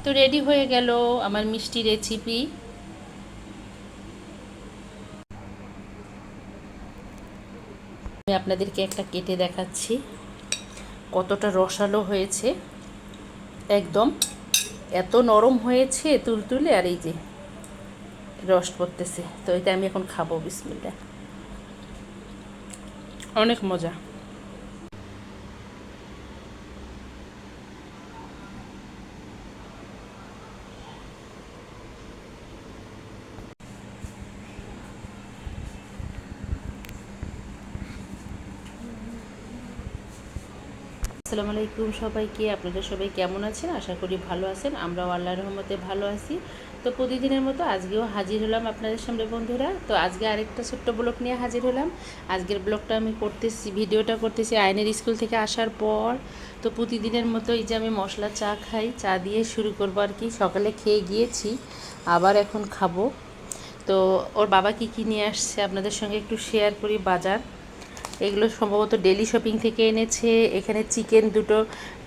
তো রেডি হয়ে গেল আমার মিষ্টি রেসিপি। আমি আপনাদেরকে একটা কেটে দেখাচ্ছি কতটা রসালো হয়েছে। একদম এত নরম হয়েছে তুলতুলে, আর এই যে রস পড়তেছে। তো এটা আমি এখন খাবো, বিসমিল্লাহ। অনেক মজা। আসসালামু আলাইকুম সবাইকে। আপনারা সবাই কেমন আছেন? আশা করি ভালো আছেন। আমরাও আল্লাহর রহমতে ভালো আছি। তো প্রতিদিনের মতো আজকেও হাজির হলাম আপনাদের সামনে বন্ধুরা। তো আজকে আরেকটা ছোট্ট ব্লগ নিয়ে হাজির হলাম। আজকের ব্লগটা আমি ভিডিওটা করতেছি আয়নের স্কুল থেকে আসার পর। তো প্রতিদিনের মতো এই যে আমি মশলা চা খাই, চা দিয়ে শুরু করবো আর কি। সকালে খেয়ে গিয়েছি, আবার এখন খাবো। তো ওর বাবা কি নিয়ে আসছে আপনাদের সঙ্গে একটু শেয়ার করি। বাজার এগুলো সম্ভবত ডেলি শপিং থেকে এনেছে। এখানে চিকেন দুটো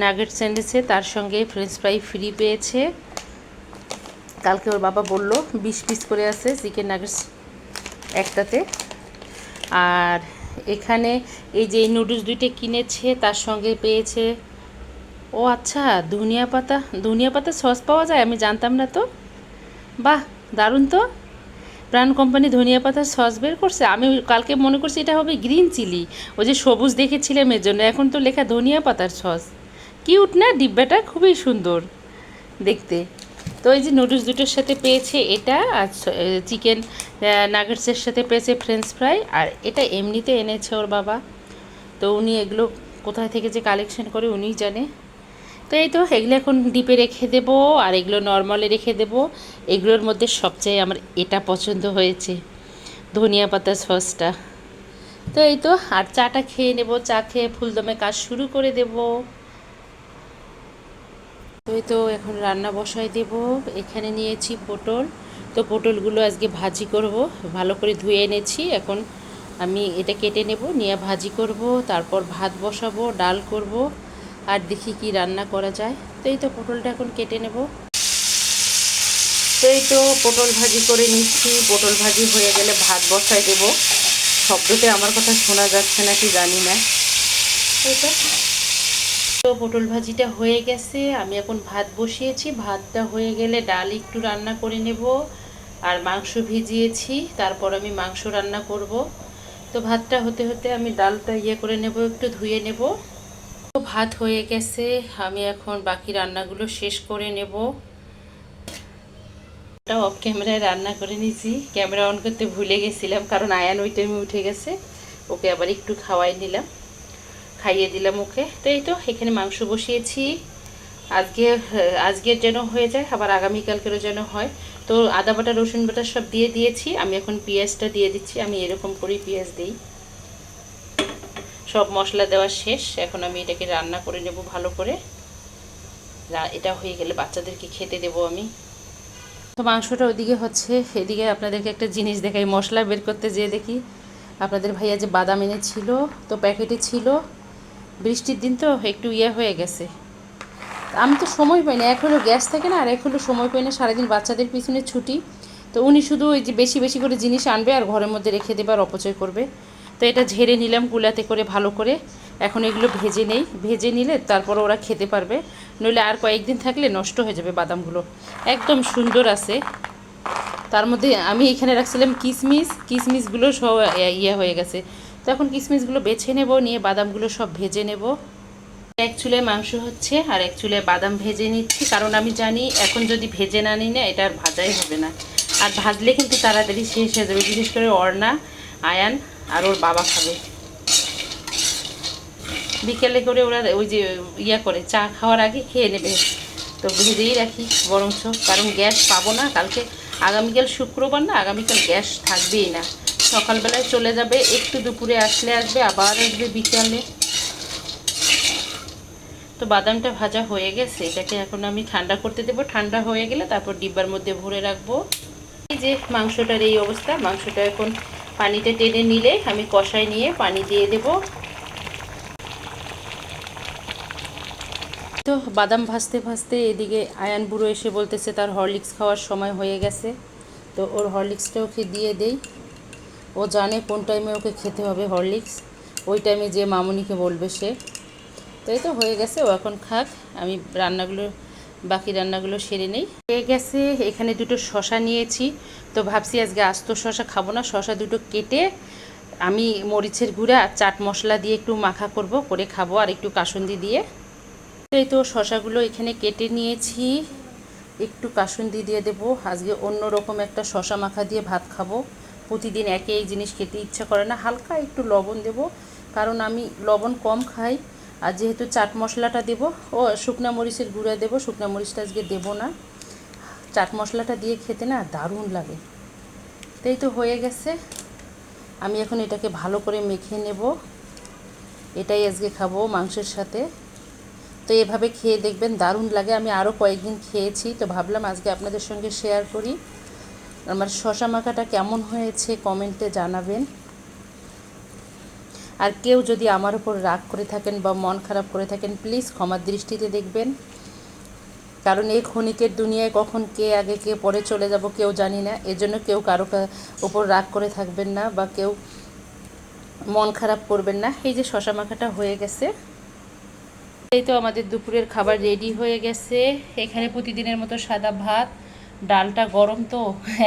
নাগেটস এনেছে, তার সঙ্গে ফ্রেঞ্চ ফ্রাই ফ্রি পেয়েছে। কালকে ওর বাবা বলল 20 পিস করে আছে চিকেন নাগেটস একটাতে। আর এখানে এই যে নুডলস দুইটা কিনেছে, তার সঙ্গে পেয়েছে, ও আচ্ছা, ধনিয়া পাতা সস পাওয়া যায়, আমি জানতাম না তো। বাহ, দারুণ তো। প্রাণ কোম্পানি ধনিয়া পাতার সস বের করছে। আমি কালকে মনে করছি এটা হবে গ্রিন চিলি, ওই যে সবুজ দেখেছিলাম এর জন্য। এখন তো লেখা ধনিয়া পাতার সস। কিউট না ডিব্বাটা? খুবই সুন্দর দেখতে। তো এই যে নুডলস দুটোর সাথে পেয়েছে এটা, আর চিকেন নাগেটসের সাথে পেয়েছে ফ্রেঞ্চ ফ্রাই। আর এটা এমনিতে এনেছে ওর বাবা। তো উনি এগুলো কোথায় থেকে যে কালেকশন করে উনিই জানে। তো এই তো এগুলো এখন ডিপে রেখে দেবো, আর এগুলো নর্মালে রেখে দেবো। এগুলোর মধ্যে সবচেয়ে আমার এটা পছন্দ হয়েছে, ধনিয়া পাতার সসটা। তো এই তো, আর চাটা খেয়ে নেব। চা খেয়ে ফুলদমে কাজ শুরু করে দেব। তো এই তো এখন রান্না বসাই দেব। এখানে নিয়েছি পটল। তো পটলগুলো আজকে ভাজি করব। ভালো করে ধুয়ে এনেছি। এখন আমি এটা কেটে নেব, নিয়ে ভাজি করব। তারপর ভাত বসাবো, ডাল করব, আর দেখি কি রান্না করা যায়। তো এই তো পটলটা এখন কেটে নেব। তো এই তো পটল ভাজি করে নিচ্ছি। পটল ভাজি হয়ে গেলে ভাত বসাই দেব। শব্দতে আমার কথা শোনা যাচ্ছে নাকি জানি না। এই তো পটল ভাজিটা হয়ে গেছে, আমি এখন ভাত বসিয়েছি। ভাতটা হয়ে গেলে ডাল একটু রান্না করে নেব। আর মাংস ভিজিয়েছি, তারপর আমি মাংস রান্না করব। তো ভাতটা হতে হতে আমি ডালটা করে নেব, একটু ধুয়ে নেব। তো ভাত হয়ে গেছে, আমি এখন বাকি রান্নাগুলো শেষ করে নেব। ওটা অফ ক্যামেরায় রান্না করে নিয়েছি, ক্যামেরা অন করতে ভুলে গেছিলাম, কারণ আয়ান ওই টাইমে উঠে গেছে। ওকে আবার একটু খাইয়ে দিলাম ওকে। তো এই তো এখানে মাংস বসিয়েছি। আজকের যেন হয়ে যায়, আবার আগামীকালকেরও যেন হয়। তো আদা বাটা রসুন বাটা সব দিয়ে দিয়েছি। আমি এখন পেঁয়াজটা দিয়ে দিচ্ছি। আমি এরকম করেই পেঁয়াজ দিই। সব মশলা দেওয়া শেষ, এখন আমি এটাকে রান্না করে নেব ভালো করে। এটা হয়ে গেলে বাচ্চাদেরকে খেতে দেবো আমি। তো মাংসটা ওইদিকে হচ্ছে, এদিকে আপনাদেরকে একটা জিনিস দেখাই। মশলা বের করতে যেয়ে দেখি আপনাদের ভাইয়া যে বাদাম এনেছিল, তো প্যাকেটে ছিল। বৃষ্টির দিন তো একটু হয়ে গেছে। আমি তো সময় পাই না, এক হলো গ্যাস থাকে না, আর এক হলো সময় পাই না। সারাদিন বাচ্চাদের পিছনে ছুটি। তো উনি শুধু ওই যে বেশি বেশি করে জিনিস আনবে আর ঘরের মধ্যে রেখে দেবে আর অপচয় করবে। তো এটা ঝেড়ে নিলাম কুলাতে করে ভালো করে। এখন এগুলো ভেজে নেই, ভেজে নিলে তারপর ওরা খেতে পারবে। নইলে আর কয়েকদিন থাকলে নষ্ট হয়ে যাবে বাদামগুলো। একদম সুন্দর আছে। তার মধ্যে আমি এখানে রাখছিলাম কিশমিশগুলো সব হয়ে গেছে। তো এখন কিশমিশগুলো বেছে নেব, নিয়ে বাদামগুলো সব ভেজে নেব। এক চুলায় মাংস হচ্ছে, আর এক চুলায় বাদাম ভেজে নিচ্ছি, কারণ আমি জানি এখন যদি ভেজে না নিই না, এটা আর ভাজাই হবে না। আর ভাজলে কিন্তু তাড়াতাড়ি শেষ হয়ে যাবে। বিশেষ করে অর্ণা, আয়ান আর ওর বাবা খাবে। বিকেলে করে ওরা ওই যে করে চা খাওয়ার আগে খেয়ে নেবে। তো ভেজেই রাখি বরঞ্চ, কারণ গ্যাস পাবো না কালকে। আগামীকাল শুক্রবার না, আগামীকাল গ্যাস থাকবেই না। সকালবেলায় চলে যাবে, একটু দুপুরে আসবে, আবার আসবে বিকালে। তো বাদামটা ভাজা হয়ে গেছে, এটাকে এখন আমি ঠান্ডা করতে দেবো। ঠান্ডা হয়ে গেলে তারপর ডিব্বার মধ্যে ভরে রাখবো। এই যে মাংসটার এই অবস্থা। মাংসটা এখন পানিটা টেনে নিলে আমি কষাই নিয়ে পানি দিয়ে দেব। তো বাদাম ভাজতে ভাজতে এদিকে আয়ান বুড়ো এসে বলতেছে তার হরলিক্স খাওয়ার সময় হয়ে গেছে। তো ওর হরলিক্সটা ওকে দিয়ে দেই। ও জানে কোন টাইমে ওকে খেতে হবে হরলিক্স, ওই টাইমে যে মামুনিকে বলবে সে। তো এই তো হয়ে গেছে, ও এখন খাক, আমি বাকি রান্নাগুলো সেরে নেই। হয়ে গেছে। এখানে দুটো শশা নিয়েছি, তো ভাবছি আজকে আস্ত শশা খাবো না, শশা দুটো কেটে আমি মরিচের গুঁড়া চাট মশলা দিয়ে একটু মাখা করে খাবো, আর একটু কাসুন্দি দিয়ে। এই তো শশাগুলো এখানে কেটে নিয়েছি, একটু কাসুন্দি দিয়ে দেবো। আজকে অন্য রকম একটা শশা মাখা দিয়ে ভাত খাবো। প্রতিদিন একই জিনিস খেতে ইচ্ছা করে না, হালকা একটু লবণ দেব, কারণ আমি লবণ কম খাই। আর যেহেতু চাট মশলাটা দেবো, ও শুকনা মরিচের গুঁড়া দেবো, শুকনা মরিচটা আজকে দেবো না। চাট মশলাটা দিয়ে খেতে না দারুণ লাগে। তাই তো হয়ে গেছে, আমি এখন এটাকে ভালো করে মেখে নেব। এটাই আজকে খাবো মাংসের সাথে। তো এভাবে খেয়ে দেখবেন দারুণ লাগে। আমি আরও কয়েকদিন খেয়েছি, তো ভাবলাম আজকে আপনাদের সঙ্গে শেয়ার করি। আমার শশা মাখাটা কেমন হয়েছে কমেন্টে জানাবেন। আর কেউ যদি আমার উপর রাগ করে থাকেন বা মন খারাপ করে থাকেন, প্লিজ ক্ষমার দৃষ্টিতে দেখবেন, কারণ এই ক্ষণিকের দুনিয়ায় কখন কে আগে কে পরে চলে যাব কেউ জানি না। এজন্য কেউ কারো উপর রাগ করে থাকবেন না বা কেউ মন খারাপ করবেন না। এই যে শশা মাখাটা হয়ে গেছে। এই তো আমাদের দুপুরের খাবার রেডি হয়ে গেছে। এখানে প্রতিদিনের মতো সাদা ভাত, ডালটা গরম তো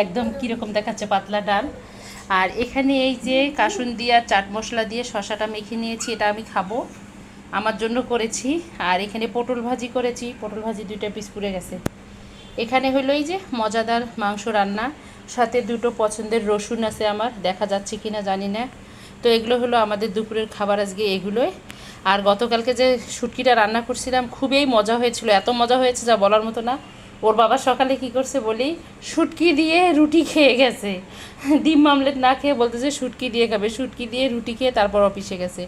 একদম কীরকম দেখাচ্ছে, পাতলা ডাল। আর এখানে এই যে কাসুন্দি আর চাট মশলা দিয়ে শশাটা মেখে নিয়েছি, এটা আমি খাবো, আমার জন্য করেছি। আর এখানে পটল ভাজি করেছি, পটল ভাজি 2টা পিস পুড়ে গেছে। এখানে হলো এই যে মজাদার মাংস রান্না, সাথে 2টো পছন্দের রসুন আছে আমার, দেখা যাচ্ছে কি না জানি না। তো এগুলো হলো আমাদের দুপুরের খাবার আজকে এগুলোই। আর গতকালকে যে শুটকিটা রান্না করছিলাম খুবই মজা হয়েছিল, এত মজা হয়েছে যা বলার মতো না। ওর বাবা সকালে কি করছে বলি, শুটকি দিয়ে রুটি খেয়ে গেছে, ডিম মামলেট না খেয়ে বলতেছে শুটকি দিয়ে খাবে, শুটকি দিয়ে রুটি খেয়ে তারপর অফিসে গেছে।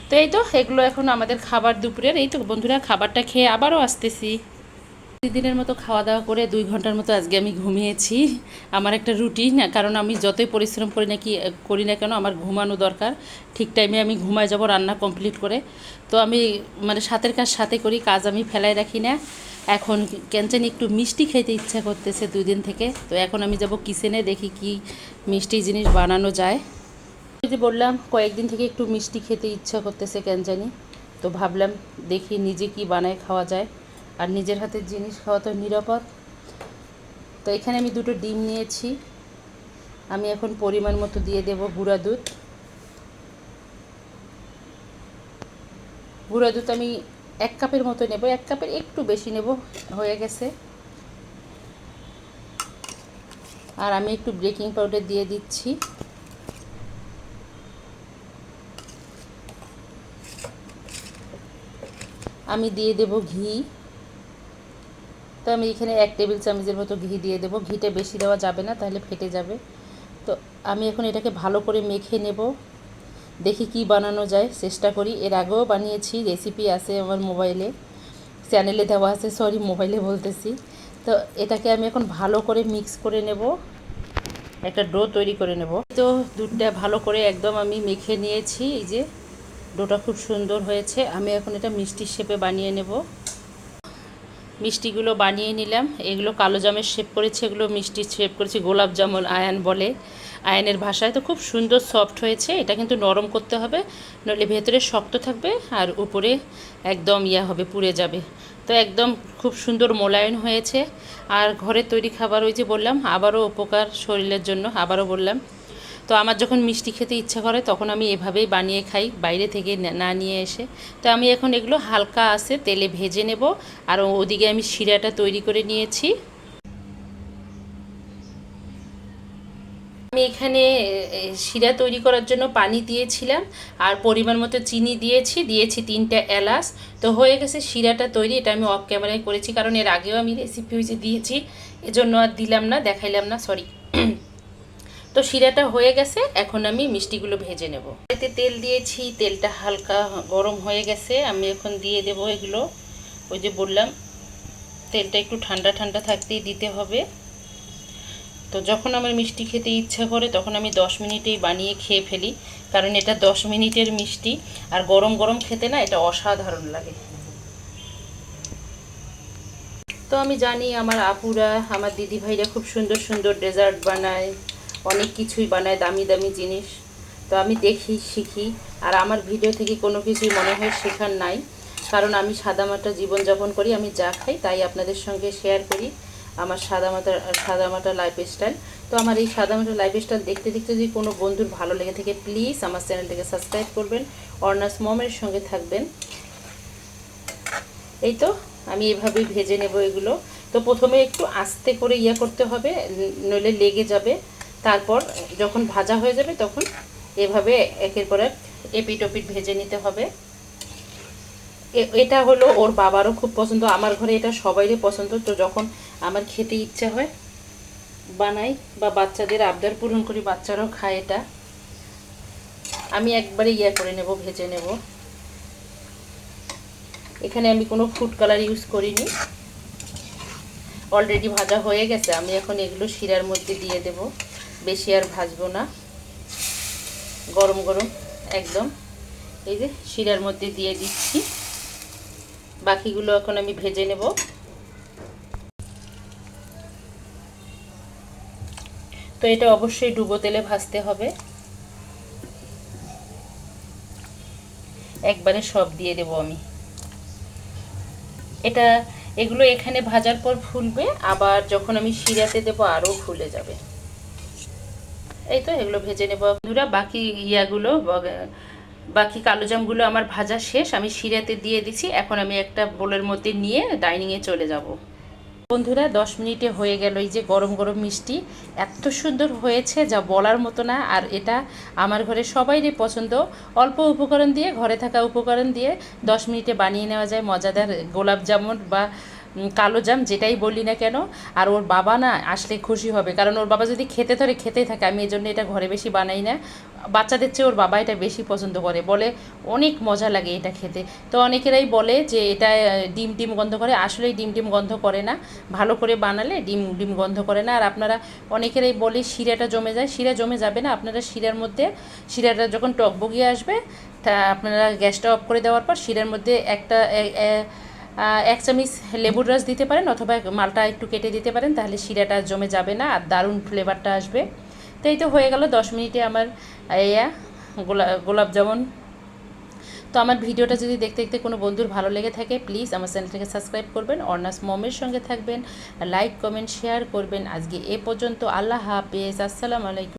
তো এই তো এগুলো এখন আমাদের খাবার দুপুরের। এই তো বন্ধুরা খাবারটা খেয়ে আবারও আসতেছি। প্রতিদিনের মতো খাওয়া দাওয়া করে 2 ঘন্টার মতো আজকে আমি ঘুমিয়েছি। আমার একটা রুটিন, কারণ আমি যতই পরিশ্রম করি না কেন আমার ঘুমানো দরকার। ঠিক টাইমে আমি ঘুমায় যাব রান্না কমপ্লিট করে। তো আমি মানে সাথের কাজ সাথে করি, কাজ আমি ফেলাই রাখি না। এখন কেন একটু মিষ্টি খেতে ইচ্ছা করতেছে 2 দিন থেকে। তো এখন আমি যাব কিচেনে, দেখি কি মিষ্টি জিনিস বানানো যায়। যে বললাম কয়েকদিন থেকে একটু মিষ্টি খেতে ইচ্ছা করতেছে কেন জানি। তো ভাবলাম দেখি নিজে কি বানায় খাওয়া যায়, আর নিজের হাতের জিনিস খাওয়া তো নিরাপদ। তো এখানে আমি 2টো ডিম নিয়েছি, আমি এখন পরিমাণ মতো দিয়ে দেব গুঁড়া দুধ। গুঁড়া দুধ আমি 1 কাপের মতো নেব, 1 কাপের একটু বেশি নেব, হয়ে গেছে। আর আমি একটু বেকিং পাউডার দিয়ে দিচ্ছি। আমি দিয়ে দেব ঘি। তো আমি এখানে 1 টেবিল চামচের মতো ঘি দিয়ে দেবো, ঘিটা বেশি দেওয়া যাবে না তাহলে ফেটে যাবে। তো আমি এখন এটাকে ভালো করে মেখে নেব, দেখি কি বানানো যায়, চেষ্টা করি। এর আগেও বানিয়েছি, রেসিপি আছে আমার মোবাইলে, চ্যানেলে দেওয়া আছে, সরি মোবাইলে বলতেছি। তো এটাকে আমি এখন ভালো করে মিক্স করে নেব, একটা ডো তৈরি করে নেব। তো দুধটা ভালো করে একদম আমি মেখে নিয়েছি, এই যে ডোটা খুব সুন্দর হয়েছে। আমি এখন এটা মিষ্টির শেপে বানিয়ে নেব। মিষ্টিগুলো বানিয়ে নিলাম, এগুলো কালো জামের শেপ করেছি, এগুলো মিষ্টির শেপ করেছি, গোলাপ জামুন আয়ান বলে আয়ানের ভাষায়। তো খুব সুন্দর সফট হয়েছে। এটা কিন্তু নরম করতে হবে, নইলে ভেতরে শক্ত থাকবে আর উপরে একদম হবে, পুড়ে যাবে। তো একদম খুব সুন্দর মোলায়েম হয়েছে। আর ঘরের তৈরি খাবার, ওই যে বললাম আবারও উপকার শরীরের জন্য, আবারও বললাম। তো আমার যখন মিষ্টি খেতে ইচ্ছা করে তখন আমি এভাবেই বানিয়ে খাই, বাইরে থেকে না নিয়ে এসে। তো আমি এখন এগুলো হালকা আছে তেলে ভেজে নেব। আর ওদিকে আমি শিরাটা তৈরি করে নিয়েছি। আমি এখানে শিরা তৈরি করার জন্য পানি দিয়েছিলাম, আর পরিমাণ মতো চিনি দিয়েছি 3টা এলাচ। তো হয়ে গেছে শিরাটা তৈরি। এটা আমি অফ ক্যামেরায় করেছি, কারণ এর আগেও আমি রেসিপি দিয়েছি, এজন্য আর দিলাম না, দেখাইলাম না, সরি। তো শিরাটা হয়ে গেছে, এখন আমি মিষ্টিগুলো ভেজে নেব। এতে তেল দিয়েছি, তেলটা হালকা গরম হয়ে গেছে, আমি এখন দিয়ে দেব এগুলো। ওই যে বললাম তেলটা একটু ঠান্ডা ঠান্ডা থাকতেই দিতে হবে। তো যখন আমার মিষ্টি খেতে ইচ্ছা করে তখন আমি 10 মিনিটেই বানিয়ে খেয়ে ফেলি, কারণ এটা 10 মিনিটের মিষ্টি। আর গরম গরম খেতে না এটা অসাধারণ লাগে। তো আমি জানি আমার আপুরা, আমার দিদিভাইরা খুব সুন্দর সুন্দর ডেজার্ট বানায়, অনেক কিছুই বানায়, দামি দামি জিনিস। তো আমি দেখি, শিখি। আর আমার ভিডিও থেকে কোনো কিছুই মনে হয় শেখার নাই, কারণ আমি সাদামাটা জীবনযাপন করি। আমি যা খাই তাই আপনাদের সঙ্গে শেয়ার করি, আমার সাদামাটা লাইফস্টাইল। তো আমার এই সাদামাটা লাইফস্টাইল দেখতে দেখতে যদি কোনো বন্ধুর ভালো লেগে থাকে, প্লিজ আমার চ্যানেলটাকে সাবস্ক্রাইব করবেন, অর্নাস মমের সঙ্গে থাকবেন। এই তো আমি এভাবেই ভেজে নেব এগুলো। তো প্রথমে একটু আস্তে করে করতে হবে, নইলে লেগে যাবে। তারপর যখন ভাজা হয়ে যাবে তখন এভাবে একের পর এক এপিট ওপিট ভেজে নিতে হবে। এটা হলো ওর বাবারও খুব পছন্দ, আমার ঘরে এটা সবাইরই পছন্দ। তো যখন আমার খেতে ইচ্ছা হয় বানাই, বা বাচ্চাদের আবদার পূরণ করি, বাচ্চারাও খায় এটা। আমি একবারে করে নেব, ভেজে নেব। এখানে আমি কোনো ফুড কালার ইউজ করিনি, অলরেডি ভাজা হয়ে গেছে। আমি এখন এগুলো শিরার মধ্যে দিয়ে দেব, বেশি আর ভাজবো না, গরম গরম একদম। এই যে শিরার মধ্যে দিয়ে দিচ্ছি, বাকিগুলো এখন আমি ভেজে নেব। তো এটা অবশ্যই ডুবো তেলে ভাজতে হবে। একবারে সব দিয়ে দেব আমি। এগুলো এখানে ভাজার পর ফুলবে, আবার যখন আমি শিরাতে দেবো আরও ফুলে যাবে। এই তো এগুলো ভেজে নেব বন্ধুরা। বাকি কালোজামগুলো আমার ভাজা শেষ, আমি শিরাতে দিয়ে দিচ্ছি। এখন আমি একটা বোলের মধ্যে নিয়ে ডাইনিংয়ে চলে যাব। বন্ধুরা 10 মিনিটে হয়ে গেল। এই যে গরম গরম মিষ্টি, এত সুন্দর হয়েছে যা বলার মতো না। আর এটা আমার ঘরে সবাইরই পছন্দ। অল্প উপকরণ দিয়ে, ঘরে থাকা উপকরণ দিয়ে 10 মিনিটে বানিয়ে নেওয়া যায় মজাদার গোলাপ জামুন বা কালো জাম, যেটাই বলি না কেন। আর ওর বাবা না আসলে খুশি হবে, কারণ ওর বাবা যদি খেতে ধরে খেতেই থাকে। আমি এই জন্য এটা ঘরে বেশি বানাই না, বাচ্চাদের চেয়ে ওর বাবা এটা বেশি পছন্দ করে, বলে অনেক মজা লাগে এটা খেতে। তো অনেকেরাই বলে যে এটা ডিম ডিম গন্ধ করে, আসলেই ডিম ডিম গন্ধ করে না, ভালো করে বানালে ডিম ডিম গন্ধ করে না। আর আপনারা অনেকেরাই বলে শিরাটা জমে যায়, শিরা জমে যাবে না। আপনারা শিরাটা যখন টকবগিয়ে আসবে, তা আপনারা গ্যাসটা অফ করে দেওয়ার পর শিরার মধ্যে এক চামচ লেবুর রস দিতে পারেন, অথবা মালটা একটু কেটে দিতে পারেন, তাহলে শিরাটা জমে যাবে না আর দারুণ ফ্লেভারটা আসবে। তো এই তো হয়ে গেল 10 মিনিটে আমার গোলাপ জামুন। তো আমার ভিডিওটা যদি দেখতে দেখতে কোনো বন্ধুর ভালো লেগে থাকে, প্লিজ আমার চ্যানেলটাকে সাবস্ক্রাইব করবেন, অর্নাস মমের সঙ্গে থাকবেন, লাইক কমেন্ট শেয়ার করবেন। আজকে এ পর্যন্ত, আল্লাহ হাফেজ, আসসালামু আলাইকুম।